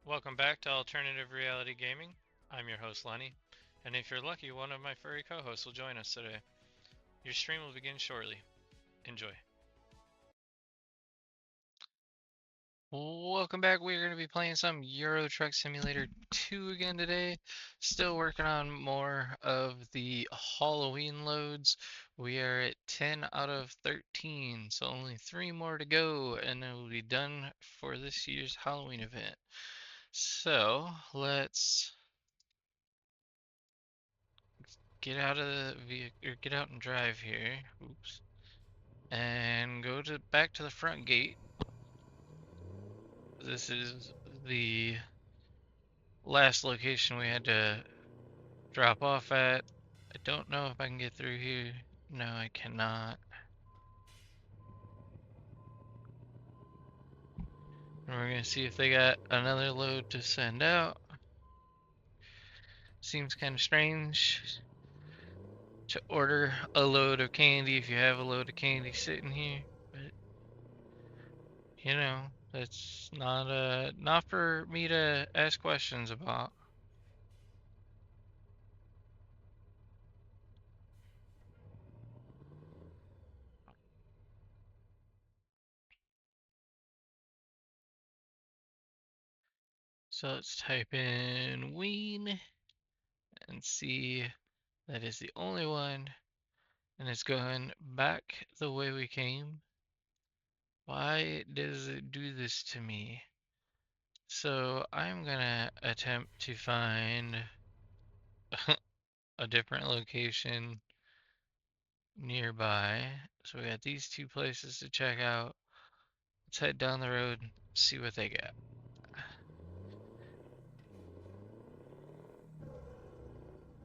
Welcome back to Alternative Reality Gaming. I'm your host Lenny, and if you're lucky, one of my furry co-hosts will join us today. Your stream will begin shortly. Enjoy. Welcome back. We're going to be playing some Euro Truck Simulator 2 again today. Still working on more of the Halloween loads. We are at 10 out of 13, so only 3 more to go, and then we'll be done for this year's Halloween event. So, let's get out of the vehicle, or get out and drive here. Oops. And go to back to the front gate. This is the last location we had to drop off at. I don't know if I can get through here. No, I cannot. And we're gonna see if they got another load to send out. Seems kind of strange to order a load of candy if you have a load of candy sitting here, but you know, that's not for me to ask questions about. So let's type in Ween and see that is the only one, and it's going back the way we came. Why does it do this to me? So I'm gonna attempt to find a different location nearby. So we got these two places to check out. Let's head down the road, see what they got.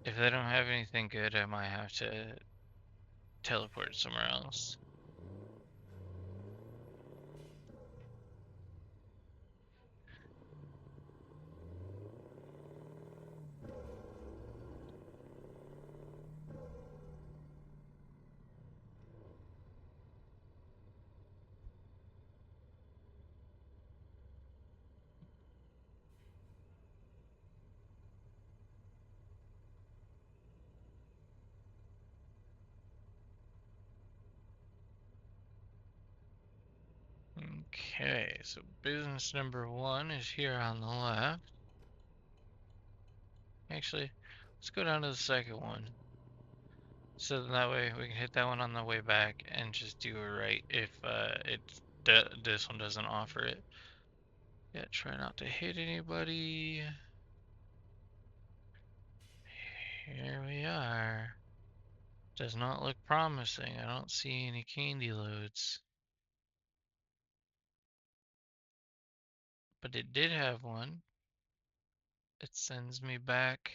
If they don't have anything good, I might have to teleport somewhere else. Okay, so business number 1 is here on the left. Actually, let's go down to the second one. So that way we can hit that one on the way back and just do a right if this one doesn't offer it. Yeah, try not to hit anybody. Here we are. Does not look promising. I don't see any candy loads. But it did have one. It sends me back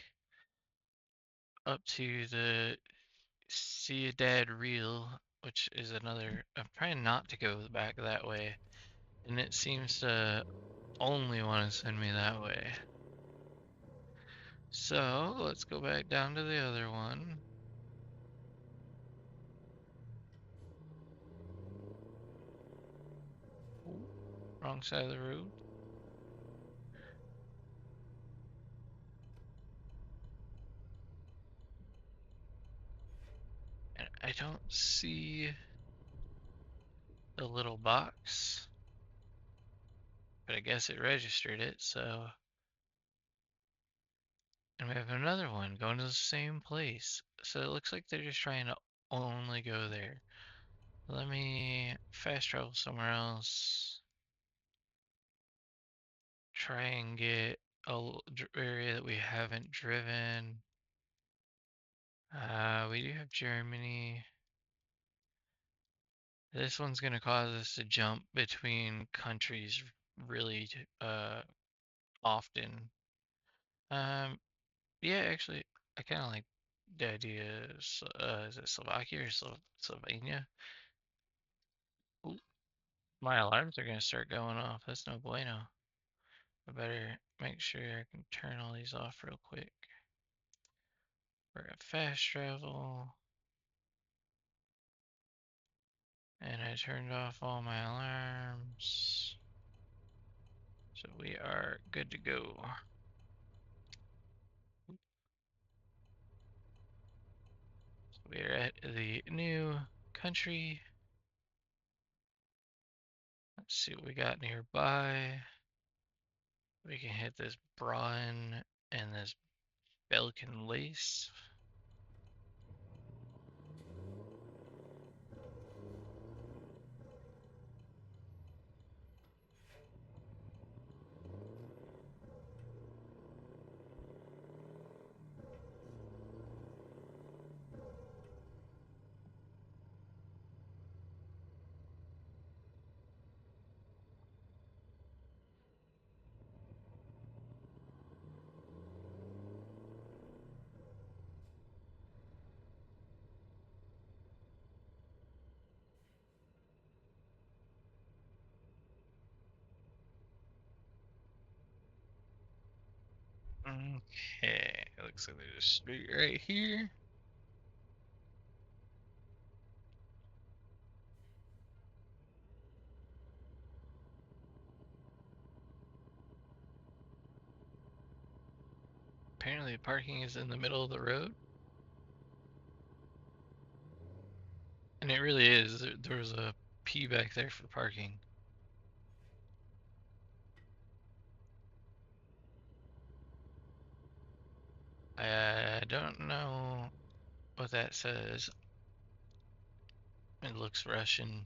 up to the Ciudad Real, which is another. I'm trying not to go back that way, and it seems to only want to send me that way. So let's go back down to the other one. Ooh, wrong side of the road. And I don't see the little box, but I guess it registered it, so. And we have another one going to the same place. So it looks like they're just trying to only go there. Let me fast travel somewhere else. Try and get a area that we haven't driven. We do have Germany. This one's gonna cause us to jump between countries really often. Um, yeah, actually, I kind of like the idea. Is it Slovakia or Slovenia? Ooh, my alarms are gonna start going off. That's no bueno. I better make sure I can turn all these off real quick. We're at fast travel. And I turned off all my alarms. So we are good to go. So we are at the new country. Let's see what we got nearby. We can hit this Braun and this Belkin lace. Okay, looks like there's a street right here. Apparently the parking is in the middle of the road. And it really is. There was a P back there for parking. I don't know what that says. It looks Russian.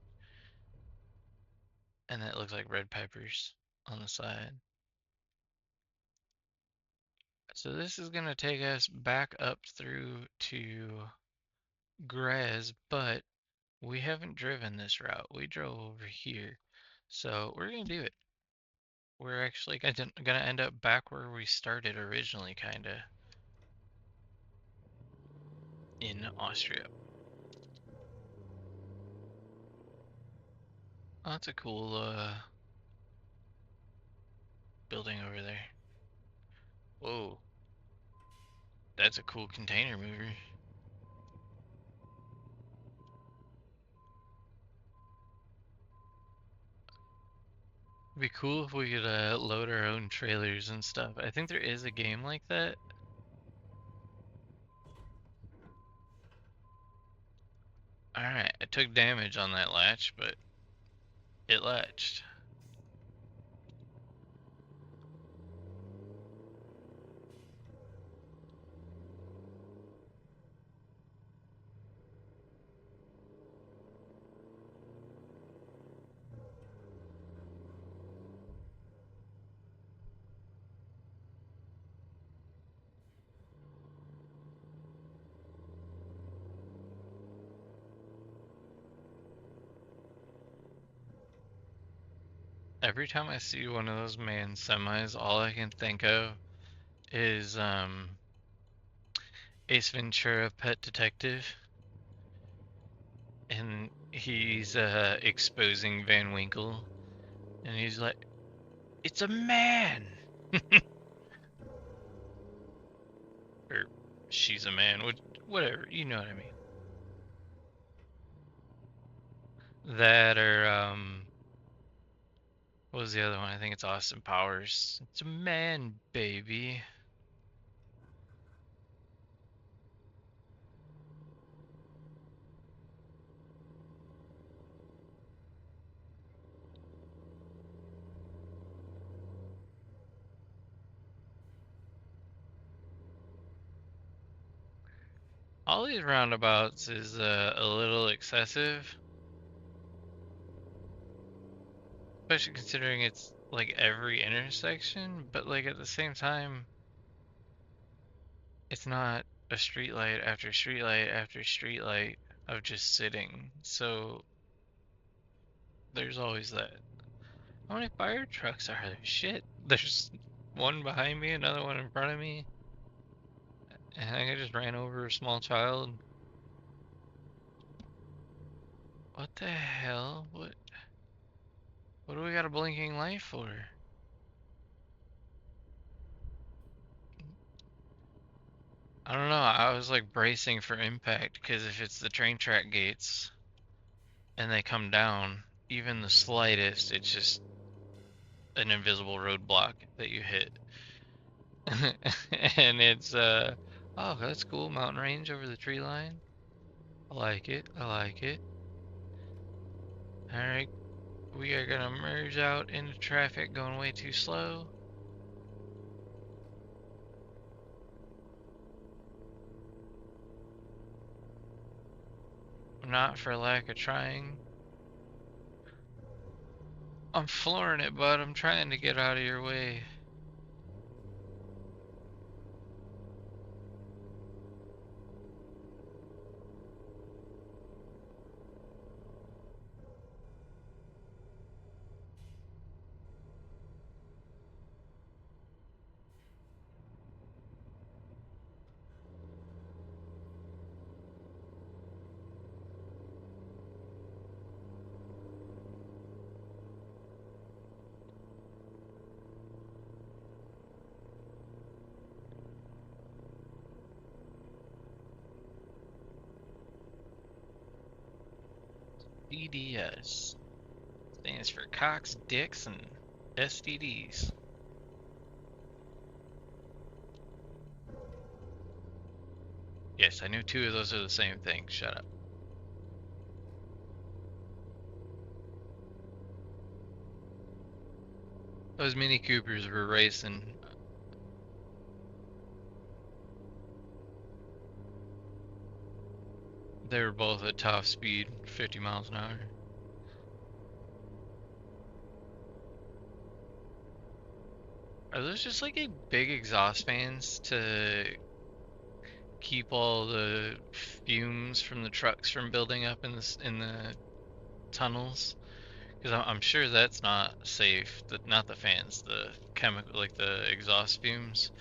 And it looks like red peppers on the side. So this is going to take us back up through to Grez, but we haven't driven this route. We drove over here. So we're going to do it. We're actually going to end up back where we started originally, kind of, in Austria. Oh, that's a cool building over there. Whoa, that's a cool container mover. It'd be cool if we could load our own trailers and stuff. I think there is a game like that. Alright, I took damage on that latch, but it latched. Every time I see one of those manned semis, all I can think of is Ace Ventura Pet Detective, and he's exposing Van Winkle, and he's like, "It's a man!" Or she's a man, whatever, you know what I mean. That or what was the other one? I think it's Austin Powers. It's a man, baby. All these roundabouts is a little excessive, especially considering it's like every intersection, but like at the same time, it's not a street light after street light after street light of just sitting. So there's always that. How many fire trucks are there? Shit. There's one behind me, another one in front of me. I think I just ran over a small child. What the hell? What do we got a blinking light for? I don't know. I was like bracing for impact because if it's the train track gates and they come down, even the slightest, it's just an invisible roadblock that you hit. And it's oh, that's cool, mountain range over the tree line. I like it, I like it. Alright, we are gonna merge out into traffic going way too slow. Not for lack of trying. I'm flooring it, bud. I'm trying to get out of your way. ETS stands for cocks, dicks, and STDs. Yes, I knew two of those are the same thing. Shut up. Those Mini Coopers were racing. They were both at top speed, 50 miles an hour. Are those just like a big exhaust fans to keep all the fumes from the trucks from building up in the tunnels? Because I'm sure that's not safe. Not the fans, the chemical, like the exhaust fumes.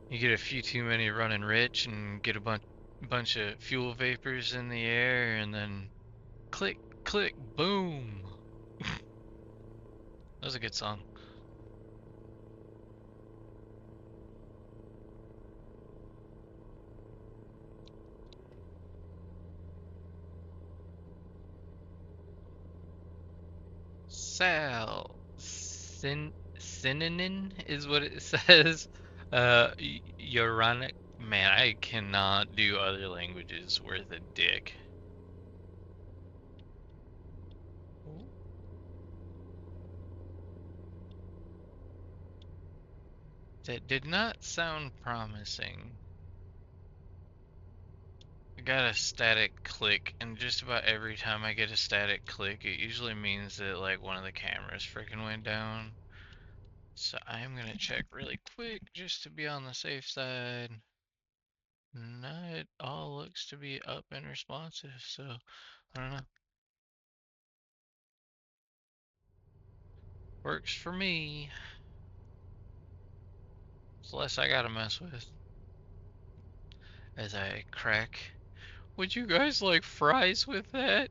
You get a few too many running rich and get a bunch of fuel vapors in the air, and then click, click, boom. That was a good song. Synonym is what it says. Uranic. Man, I cannot do other languages worth a dick. That did not sound promising. I got a static click, and just about every time I get a static click, it usually means that like one of the cameras freaking went down. So I am gonna check really quick just to be on the safe side. No, it all looks to be up and responsive, so I don't know. Works for me. It's less I gotta mess with. As I crack. Would you guys like fries with that?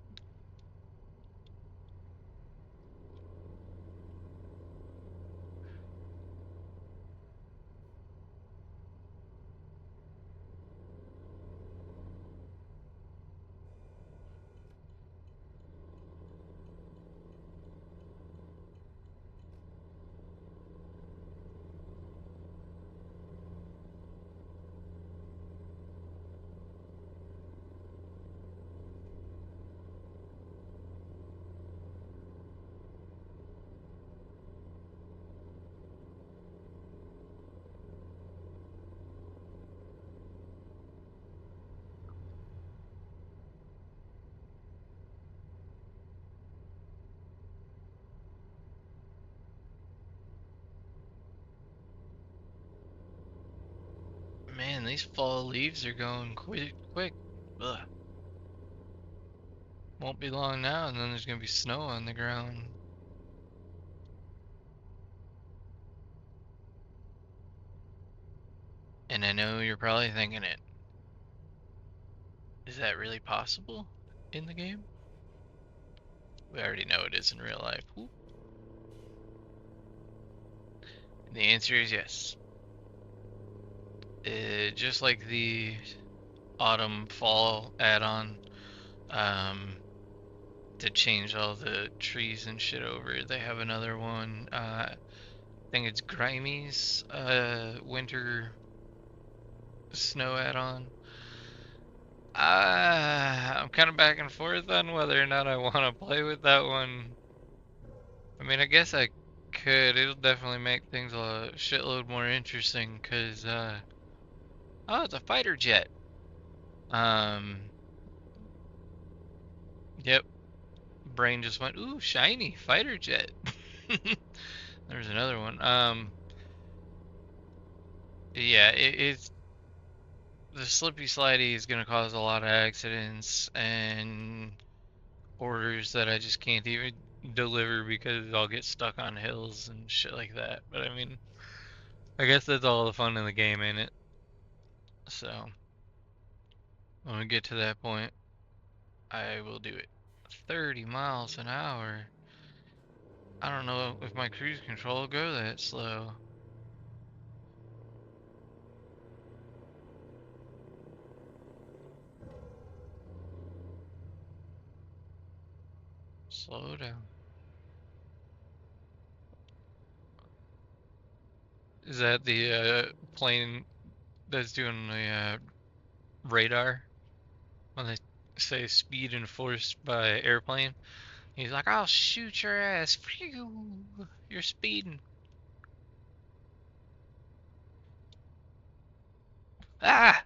Man, these fall leaves are going quick, quick. Ugh. Won't be long now, and then there's gonna be snow on the ground. And I know you're probably thinking it. Is that really possible in the game? We already know it is in real life. Whoop. And the answer is yes. Just like the autumn fall add-on, um, to change all the trees and shit over. They have another one. I think it's Grimey's winter snow add-on. I'm kind of back and forth on whether or not I want to play with that one. I mean, I guess I could. It'll definitely make things a shitload more interesting, cause oh, it's a fighter jet. Um, yep. Brain just went, ooh, shiny fighter jet. There's another one. Yeah, it's the slippy slidey is gonna cause a lot of accidents and orders that I just can't even deliver because I'll get stuck on hills and shit like that. But I mean, I guess that's all the fun in the game, ain't it? So when we get to that point, I will do it. 30 miles an hour. I don't know if my cruise control will go that slow. Slow down. Is that the plane that's doing the radar when they say speed enforced by airplane? He's like, I'll shoot your ass. Phew, you're speeding. Ah!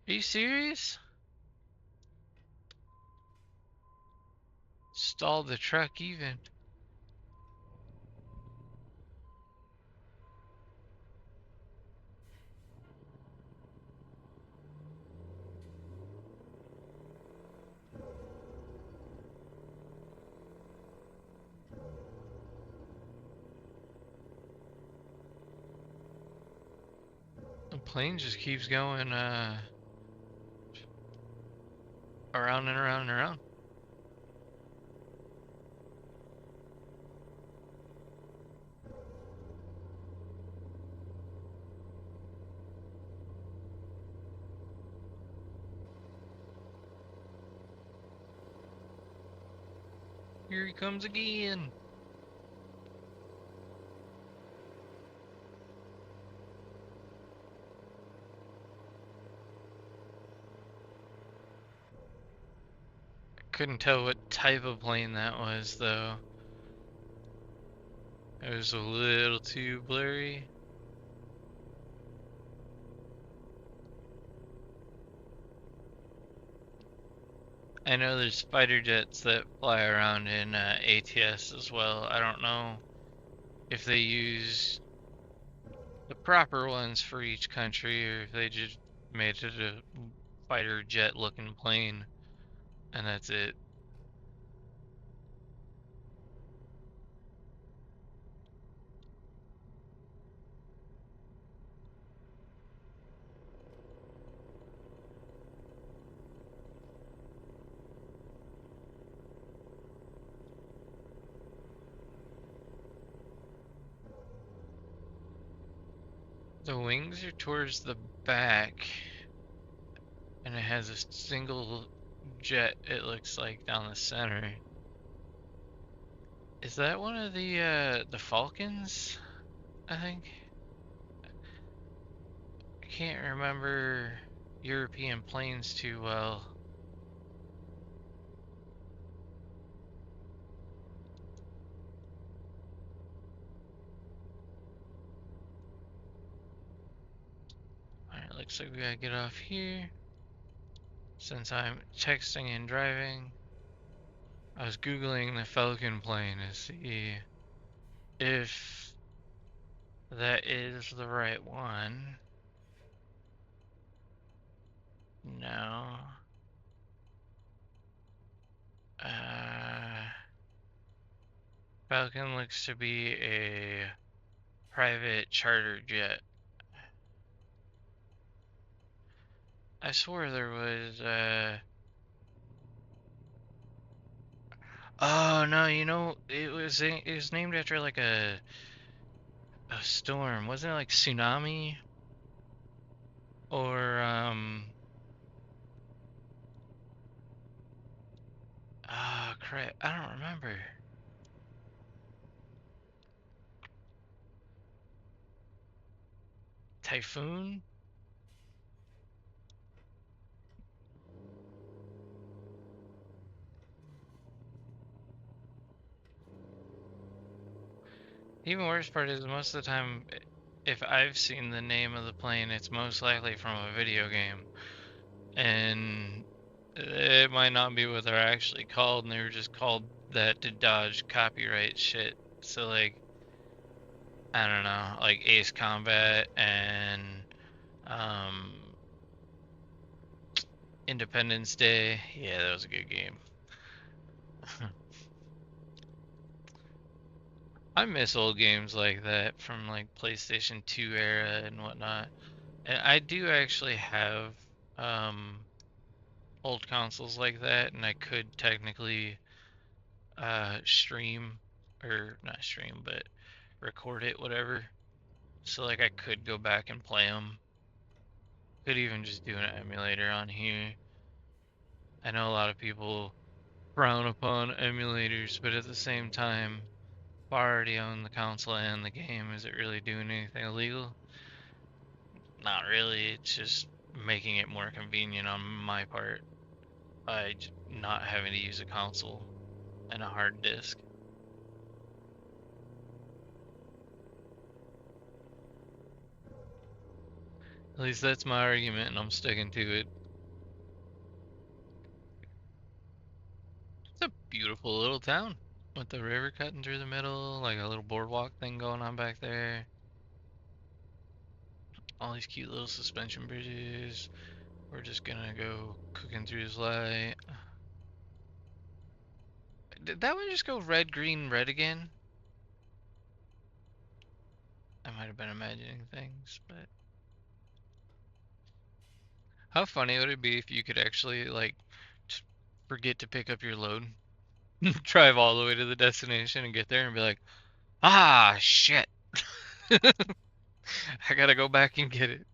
Are you serious? Stalled the truck even. The plane just keeps going around and around and around. Here he comes again. Couldn't tell what type of plane that was though. It was a little too blurry. I know there's fighter jets that fly around in ATS as well. I don't know if they use the proper ones for each country or if they just made it a fighter jet looking plane and that's it. The wings are towards the back and it has a single jet, it looks like, down the center. Is that one of the Falcons? I think. I can't remember European planes too well. Alright, looks like we gotta get off here. Since I'm texting and driving, I was Googling the Falcon plane to see if that is the right one. No. Falcon looks to be a private charter jet. I swore there was oh no, you know, it was named after like a storm. Wasn't it like tsunami? Or Ah, crap. I don't remember. Typhoon? Even worse part is most of the time, if I've seen the name of the plane, it's most likely from a video game. And it might not be what they're actually called, and they were just called that to dodge copyright shit. So, like, I don't know, like Ace Combat and um, Independence Day. Yeah, that was a good game. I miss old games like that from like PlayStation 2 era and whatnot. And I do actually have um, old consoles like that, and I could technically stream, or not stream, but record it, whatever. So like I could go back and play them. Could even just do an emulator on here. I know a lot of people frown upon emulators, but at the same time, if I already own the console and the game, is it really doing anything illegal? Not really. It's just making it more convenient on my part by not having to use a console and a hard disk. At least that's my argument, and I'm sticking to it. It's a beautiful little town with the river cutting through the middle, like a little boardwalk thing going on back there. All these cute little suspension bridges. We're just gonna go cooking through this light. Did that one just go red, green, red again? I might have been imagining things, but how funny would it be if you could actually, like, just forget to pick up your load, drive all the way to the destination and get there and be like, ah, shit. I gotta go back and get it.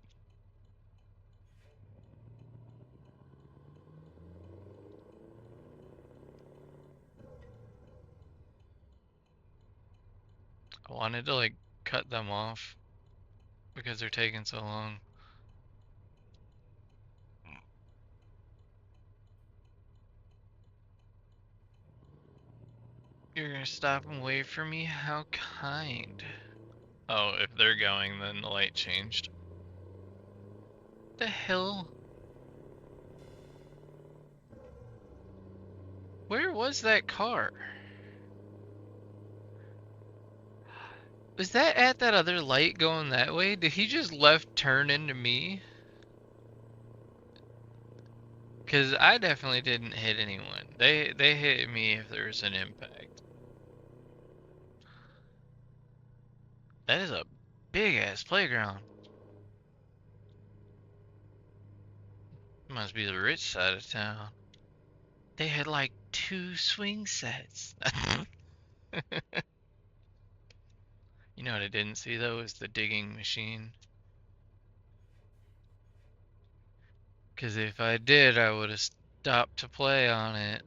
I wanted to, like, cut them off because they're taking so long. You're gonna stop and wait for me? How kind. Oh, if they're going, then the light changed. The hell? Where was that car? Was that at that other light going that way? Did he just left turn into me? Because I definitely didn't hit anyone. They hit me if there was an impact. That is a big ass playground. Must be the rich side of town. They had like 2 swing sets. You know what I didn't see though is the digging machine. Because if I did, I would have stopped to play on it.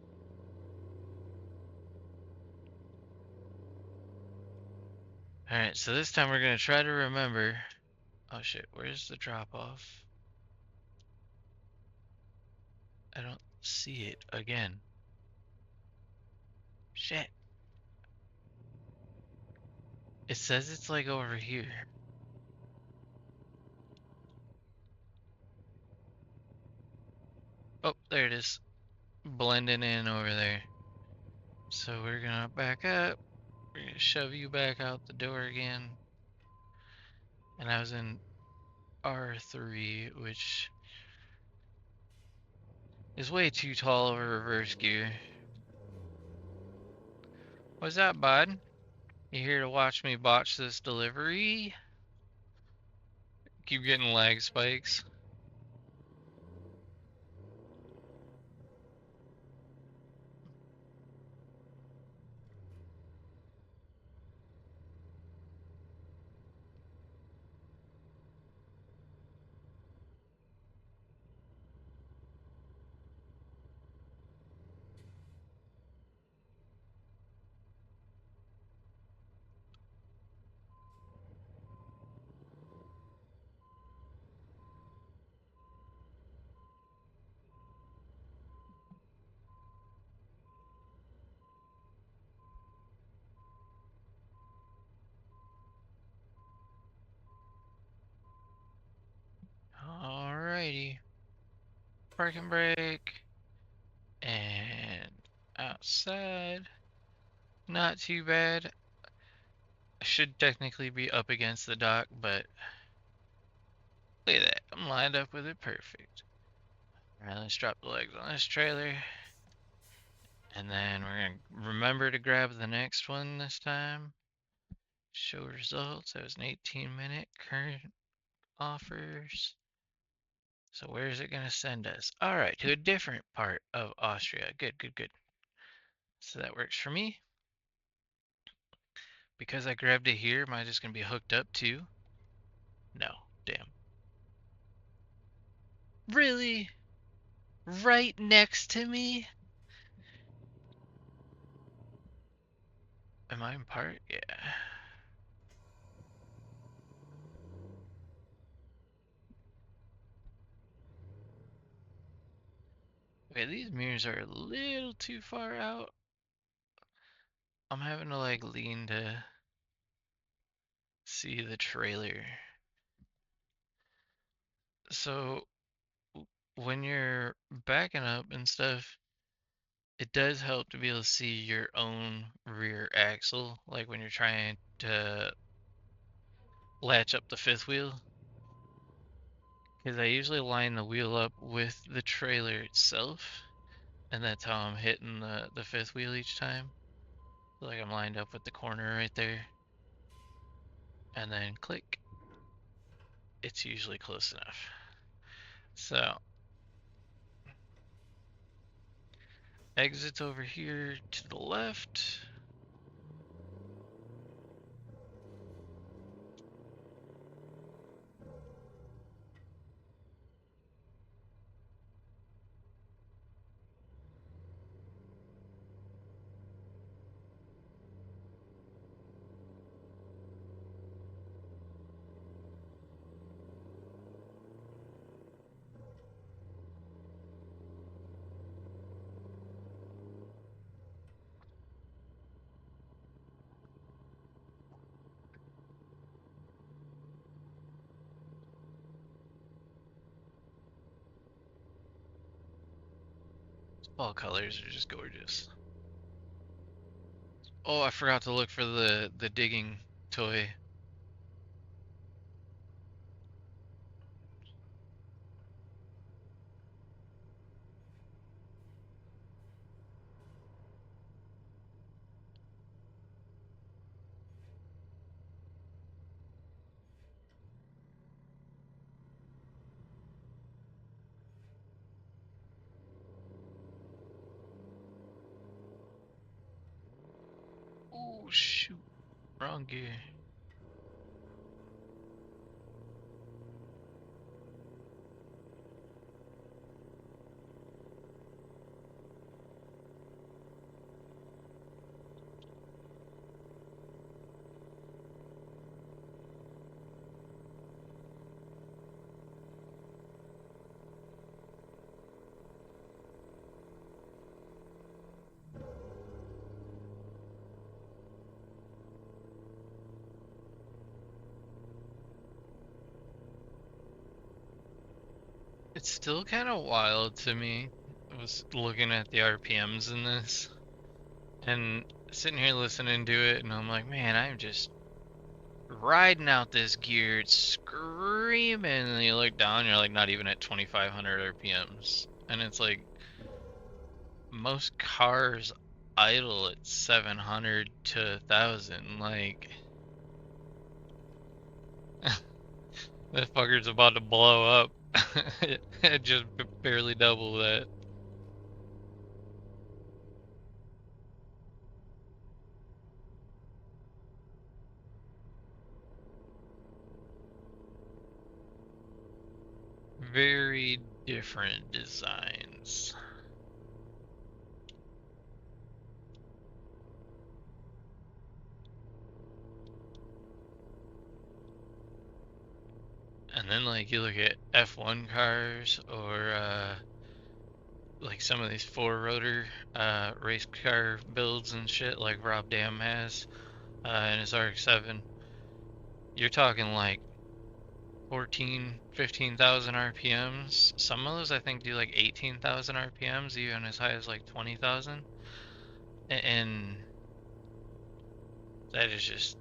Alright, so this time we're going to try to remember. Oh shit, where's the drop off? I don't see it again. Shit. It says it's like over here. Oh, there it is. Blending in over there. So we're gonna back up. We're gonna shove you back out the door again. And I was in R3, which is way too tall of a reverse gear. What's that, bud? You here to watch me botch this delivery? Keep getting lag spikes. parking brake. And outside, not too bad. I should technically be up against the dock, but look at that. I'm lined up with it perfect. Alright, let's drop the legs on this trailer. And then we're going to remember to grab the next one this time. Show results. That was an 18-minute current offers. So where is it going to send us? All right, to a different part of Austria. Good, good, good. So that works for me. Because I grabbed it here, am I just going to be hooked up too? No, damn. Really? Right next to me? Am I in part? Yeah. Okay, these mirrors are a little too far out. I'm having to like lean to see the trailer. So when you're backing up and stuff, it does help to be able to see your own rear axle, like when you're trying to latch up the fifth wheel. Because I usually line the wheel up with the trailer itself, and that's how I'm hitting the fifth wheel each time. So like I'm lined up with the corner right there, and then click. It's usually close enough. So exits over here to the left. Fall colors are just gorgeous. Oh, I forgot to look for the digging toy. Oh shoot, wrong gear. It's still kind of wild to me. I was looking at the RPMs in this and sitting here listening to it, and I'm like, man, I'm just riding out this gear. It's screaming. And then you look down, you're like not even at 2,500 RPMs. And it's like most cars idle at 700 to 1,000. Like, that fucker's about to blow up. It just barely double that. Very different designs. And then like you look at F1 cars or like some of these four rotor race car builds and shit like Rob Dam has in his RX-7. You're talking like 15,000 RPMs. Some of those I think do like 18,000 RPMs, even as high as like 20,000. And that is just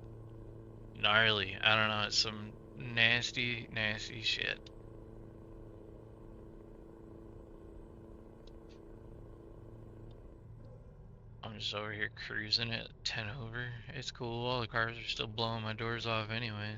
gnarly. I don't know, it's some nasty, nasty shit. I'm just over here cruising at 10 over. It's cool, all the cars are still blowing my doors off anyway.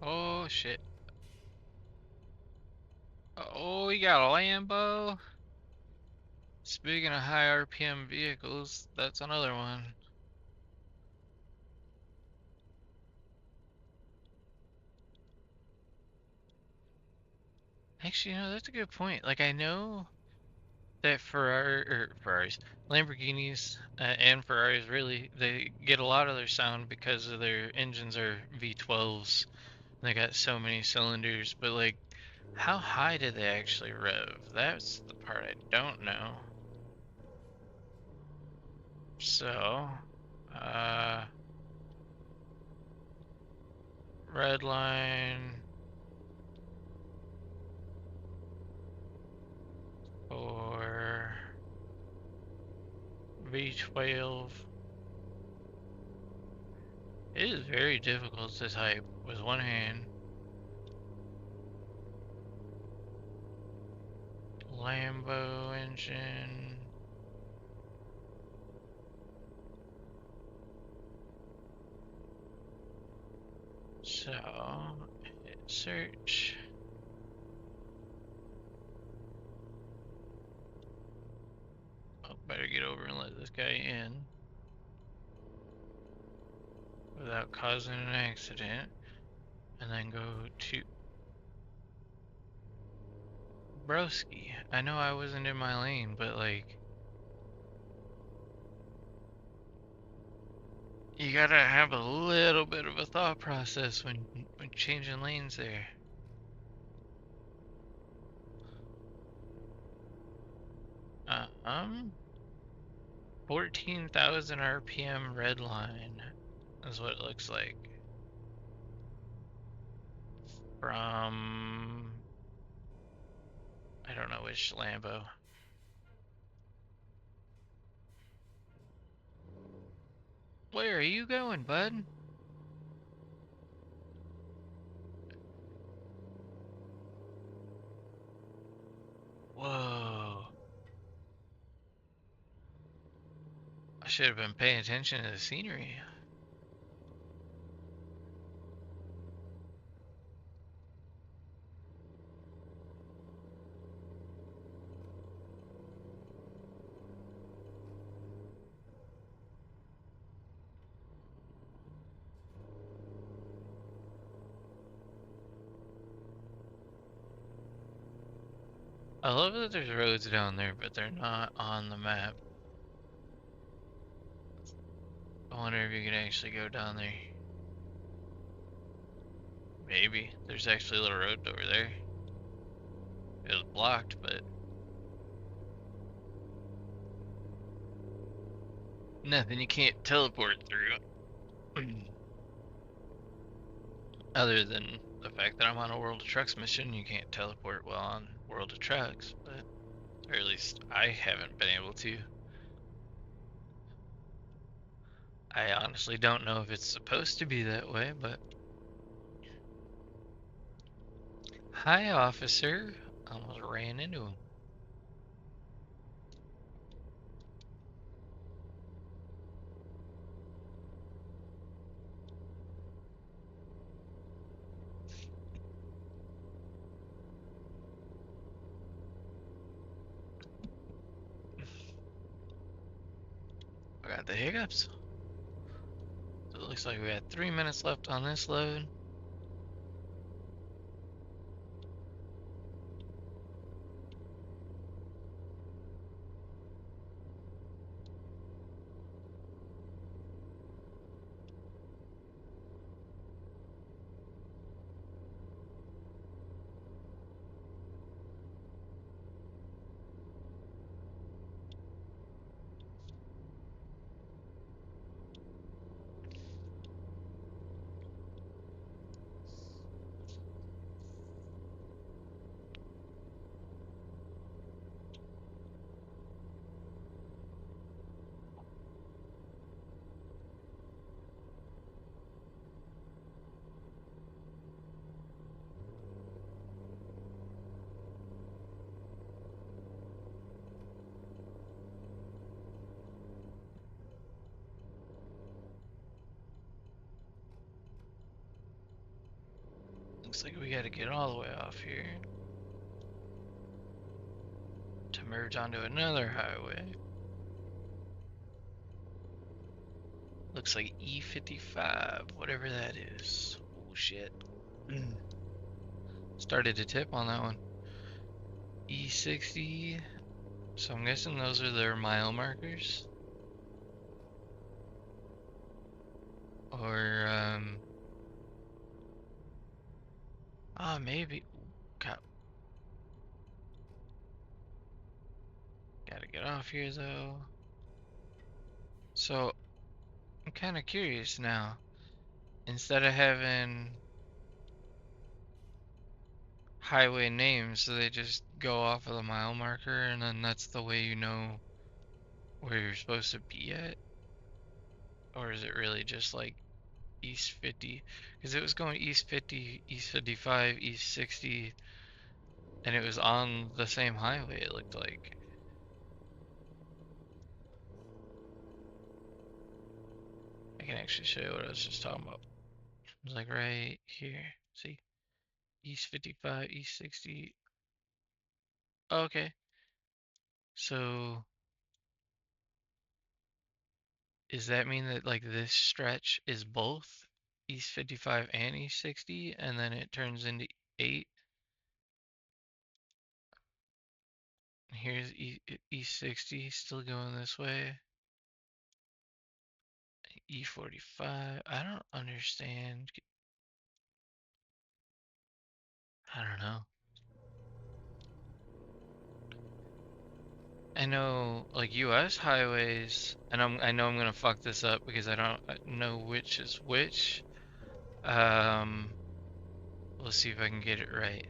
Oh shit. Oh, we got a Lambo. Speaking of high RPM vehicles, that's another one. Actually, that's a good point. Like, I know that Ferraris, Lamborghinis, and Ferraris really, they get a lot of their sound because of their engines are V12s. They got so many cylinders, but like, how high do they actually rev? That's the part I don't know. So, uh, red line or V12. It is very difficult to type with one hand. Lambo engine. So, hit search. Oh, better get over and let this guy in without causing an accident. And then go to Broski. I know I wasn't in my lane, but like, you gotta have a little bit of a thought process when changing lanes there. 14,000 RPM red line is what it looks like. From, I don't know which Lambo. Where are you going, bud? Whoa. I should have been paying attention to the scenery. I love that there's roads down there, but they're not on the map. I wonder if you can actually go down there. Maybe. There's actually a little road over there. It was blocked, but nothing you can't teleport through. Other than the fact that I'm on a World of Trucks mission, you can't teleport well on World of Trucks, but or at least I haven't been able to. I honestly don't know if it's supposed to be that way, but hi, officer. Almost ran into him. I got the hiccups. So it looks like we got 3 minutes left on this load. Looks like we gotta get all the way off here to merge onto another highway. Looks like E55, whatever that is. Oh shit. Started to tip on that one. E60. So I'm guessing those are their mile markers. Or, maybe. God. Gotta get off here though. So, I'm kind of curious now. Instead of having highway names, so they just go off of the mile marker and then that's the way you know where you're supposed to be at? Or is it really just like East 50? Because it was going East 50, East 55, East 60, and it was on the same highway, it looked like. I can actually show you what I was just talking about. It was like right here. See? East 55, East 60. Okay. So, does that mean that like this stretch is both East 55 and East 60, and then it turns into 8? Here's East 60 still going this way. E45. I don't understand. I don't know. I know like US highways, and I know I'm gonna fuck this up because I don't know which is which. Um, let's see if I can get it right.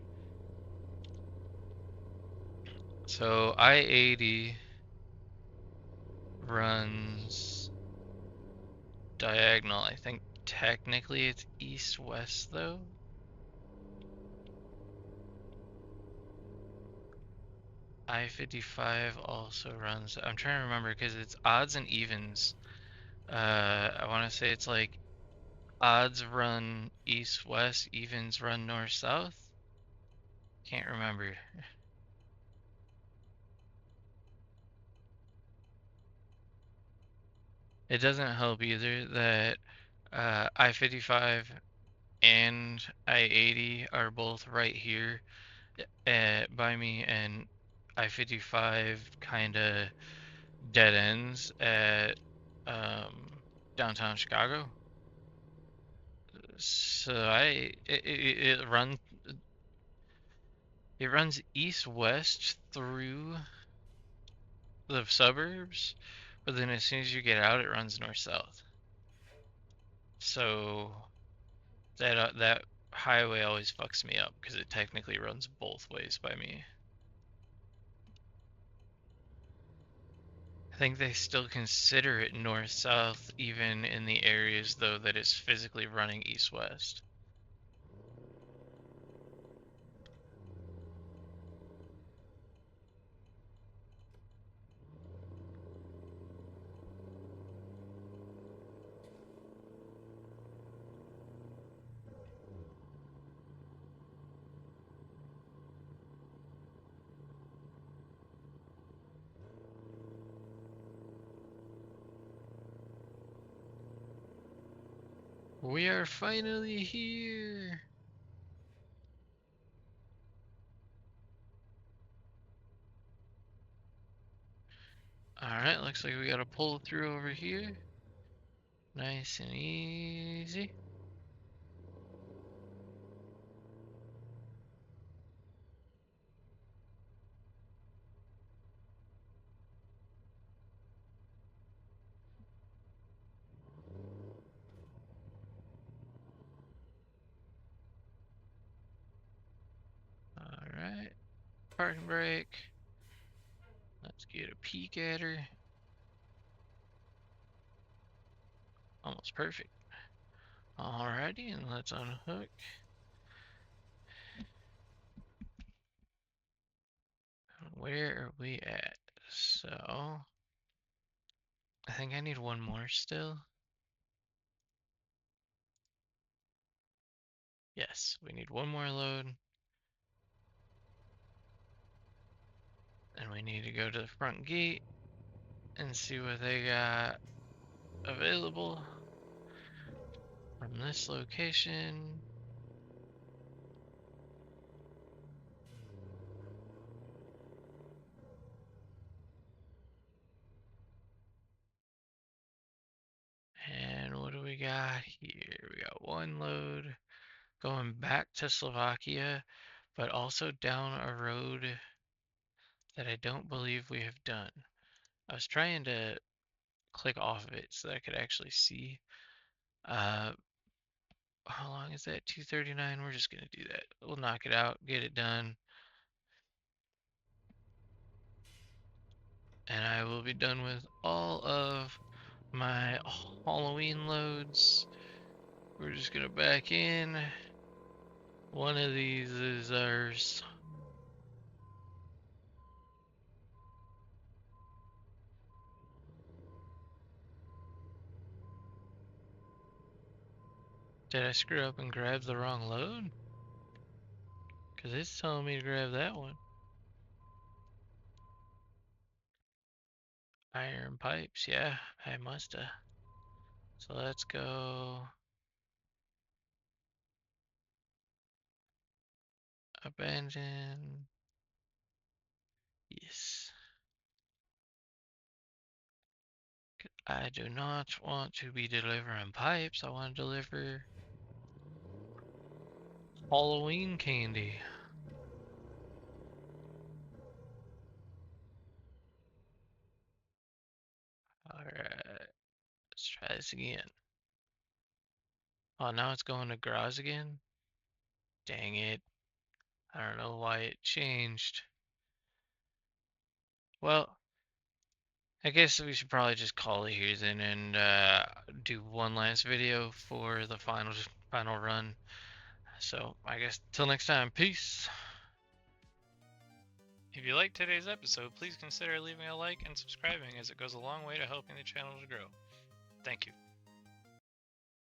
So I-80 runs diagonal. I think technically it's east-west though. I-55 also runs. I'm trying to remember because it's odds and evens. I want to say it's like odds run east-west, evens run north-south. Can't remember. It doesn't help either that I-55 and I-80 are both right here by me, and I-55 kind of dead ends at downtown Chicago. So it runs east-west through the suburbs, but then as soon as you get out, it runs north-south. So that highway always fucks me up because it technically runs both ways by me. I think they still consider it north-south even in the areas though that it's physically running east-west. We are finally here. Alright, looks like we gotta pull through over here. Nice and easy. Alright, parking brake. Let's get a peek at her. Almost perfect. Alrighty, and let's unhook. Where are we at? So, I think I need one more still. Yes, we need one more load. And we need to go to the front gate and see what they got available from this location. And what do we got here? We got one load going back to Slovakia, but also down a road that I don't believe we have done. I was trying to click off of it so that I could actually see. How long is that? 239. We're just gonna do that. We'll knock it out, get it done, and I will be done with all of my Halloween loads. We're just gonna back in. One of these is ours. Did I screw up and grab the wrong load? Because it's telling me to grab that one. Iron pipes, yeah, I musta. So let's go abandon. Yes. I do not want to be delivering pipes. I want to deliver Halloween candy. Alright, let's try this again. Oh, now it's going to garage again? Dang it. I don't know why it changed. Well, I guess we should probably just call it here then and do one last video for the final run. So I guess till next time, peace. If you liked today's episode, please consider leaving a like and subscribing as it goes a long way to helping the channel to grow. Thank you.